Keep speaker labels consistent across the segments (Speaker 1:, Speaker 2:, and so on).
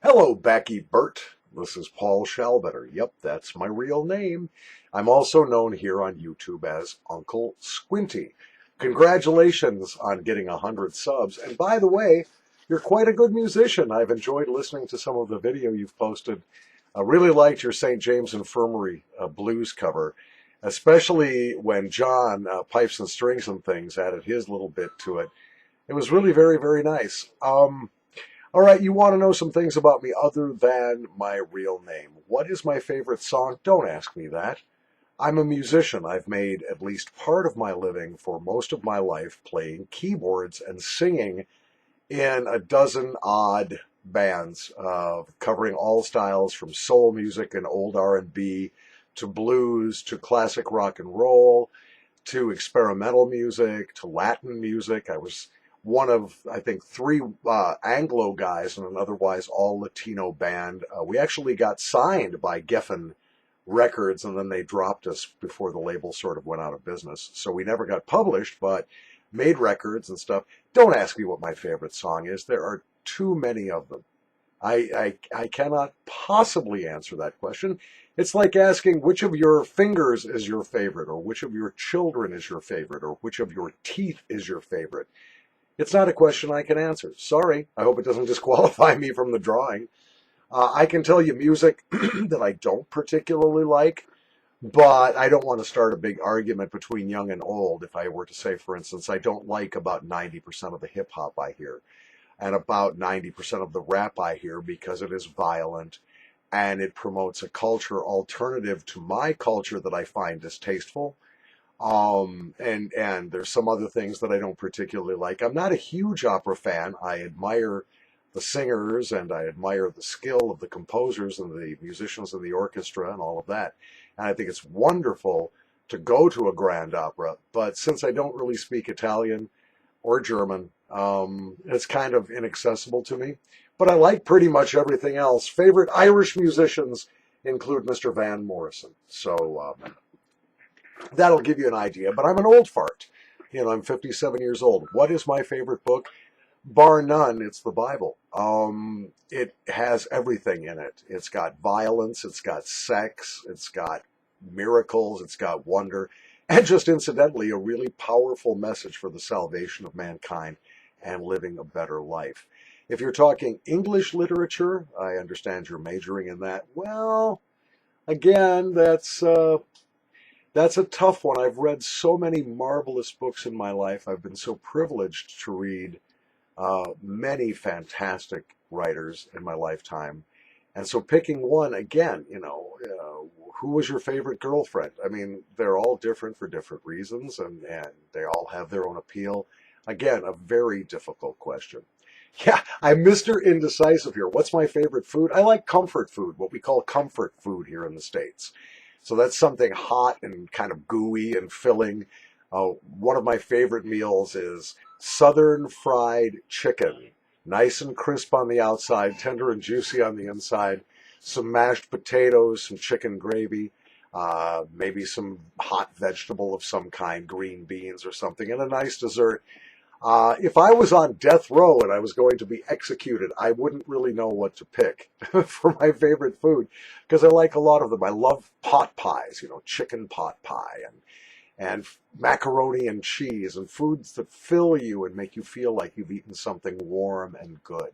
Speaker 1: Hello, Baccy Bert. This is Paul Shalbetter. Yep, that's my real name. I'm also known here on YouTube as Uncle Squinty. Congratulations on getting 100 subs. And by the way, you're quite a good musician. I've enjoyed listening to some of the video you've posted. I really liked your St. James Infirmary blues cover, especially when John, Pipes and Strings and Things, added his little bit to it. It was really very, very nice. All right, you want to know some things about me other than my real name. What is my favorite song? Don't ask me that. I'm a musician. I've made at least part of my living for most of my life playing keyboards and singing in a dozen odd bands, covering all styles from soul music and old R&B to blues to classic rock and roll to experimental music to Latin music. I was one of, I think, three Anglo guys in an otherwise all Latino band. We actually got signed by Geffen Records, and then they dropped us before the label sort of went out of business. So we never got published, but made records and stuff. Don't ask me what my favorite song is. There are too many of them. I cannot possibly answer that question. It's like asking which of your fingers is your favorite, or which of your children is your favorite, or which of your teeth is your favorite. It's not a question I can answer. Sorry. I hope it doesn't disqualify me from the drawing. I can tell you music that I don't particularly like, but I don't want to start a big argument between young and old if I were to say, for instance, I don't like about 90% of the hip hop I hear and about 90% of the rap I hear because it is violent and it promotes a culture alternative to my culture that I find distasteful. And there's some other things that I don't particularly like. I'm not a huge opera fan. I admire the singers and I admire the skill of the composers and the musicians in the orchestra and all of that. And I think it's wonderful to go to a grand opera. But since I don't really speak Italian or German, it's kind of inaccessible to me. But I like pretty much everything else. Favorite Irish musicians include Mr. Van Morrison. So that'll give you an idea. But I'm an old fart. I'm 57 years old. What is my favorite book? Bar none, it's the Bible. It has everything in it. It's got violence, it's got sex, it's got miracles, it's got wonder, and just incidentally, a really powerful message for the salvation of mankind and living a better life. If you're talking English literature, I understand you're majoring in that. Well, again, that's a tough one. I've read so many marvelous books in my life. I've been so privileged to read many fantastic writers in my lifetime. And so picking one, again, who was your favorite girlfriend? I mean, they're all different for different reasons, and they all have their own appeal. Again, a very difficult question. Yeah, I'm Mr. Indecisive here. What's my favorite food? I like comfort food, what we call comfort food here in the States. So that's something hot and kind of gooey and filling. One of my favorite meals is Southern fried chicken, nice and crisp on the outside, tender and juicy on the inside, some mashed potatoes, some chicken gravy, maybe some hot vegetable of some kind, green beans or something, and a nice dessert. If I was on death row and I was going to be executed, I wouldn't really know what to pick for my favorite food because I like a lot of them. I love pot pies, chicken pot pie and macaroni and cheese and foods that fill you and make you feel like you've eaten something warm and good.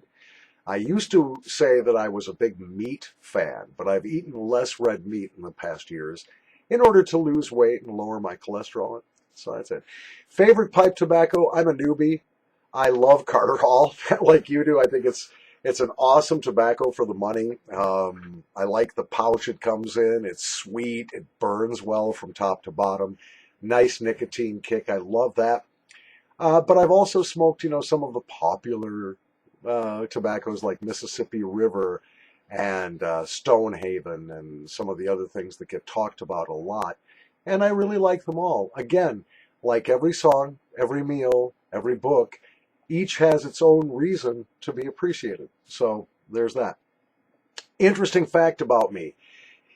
Speaker 1: I used to say that I was a big meat fan, but I've eaten less red meat in the past years in order to lose weight and lower my cholesterol. So that's it. Favorite pipe tobacco? I'm a newbie. I love Carter Hall like you do. I think it's an awesome tobacco for the money. I like the pouch it comes in. It's sweet. It burns well from top to bottom. Nice nicotine kick. I love that. But I've also smoked, some of the popular tobaccos like Mississippi River and Stonehaven and some of the other things that get talked about a lot. And I really like them all. Again, like every song, every meal, every book, each has its own reason to be appreciated. So there's that. Interesting fact about me.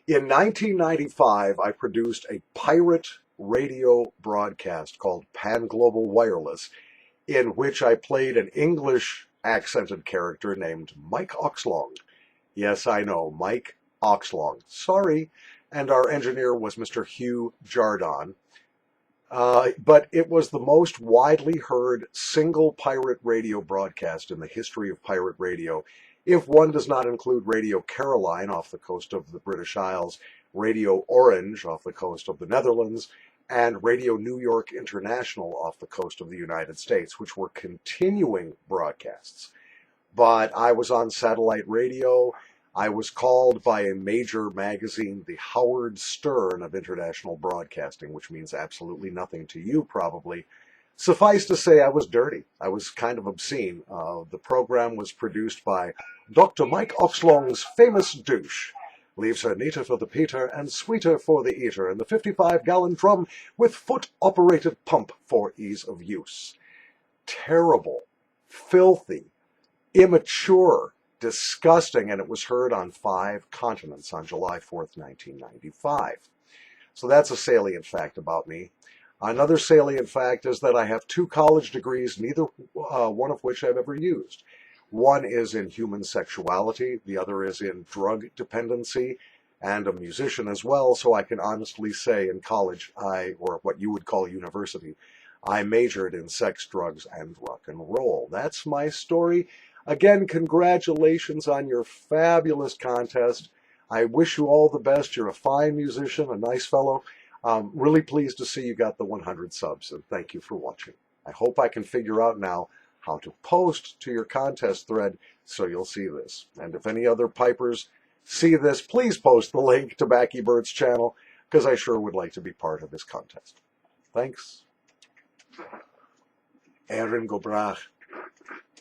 Speaker 1: In 1995, I produced a pirate radio broadcast called Pan Global Wireless, in which I played an English accented character named Mike Oxlong. Yes, I know, Mike Oxlong. Sorry. And our engineer was Mr. Hugh Jardon. But it was the most widely heard single pirate radio broadcast in the history of pirate radio, if one does not include Radio Caroline off the coast of the British Isles, Radio Orange off the coast of the Netherlands, and Radio New York International off the coast of the United States, which were continuing broadcasts. But I was on satellite radio. I was called by a major magazine the Howard Stern of international broadcasting, which means absolutely nothing to you probably. Suffice to say, I was dirty. I was kind of obscene. The program was produced by Dr. Mike Oxlong's famous douche. Leaves her neater for the Peter and sweeter for the eater, and the 55-gallon drum with foot-operated pump for ease of use. Terrible, filthy, immature, disgusting, and it was heard on 5 continents on July 4th, 1995. So that's a salient fact about me. Another salient fact is that I have 2 college degrees, neither one of which I've ever used. One is in human sexuality, the other is in drug dependency, and a musician as well, so I can honestly say in college, or what you would call university, I majored in sex, drugs, and rock and roll. That's my story. Again, congratulations on your fabulous contest. I wish you all the best. You're a fine musician, a nice fellow. Really pleased to see you got the 100 subs, and thank you for watching. I hope I can figure out now how to post to your contest thread so you'll see this. And if any other pipers see this, please post the link to Baccy Bert's channel, because I sure would like to be part of this contest. Thanks. Erin go brach.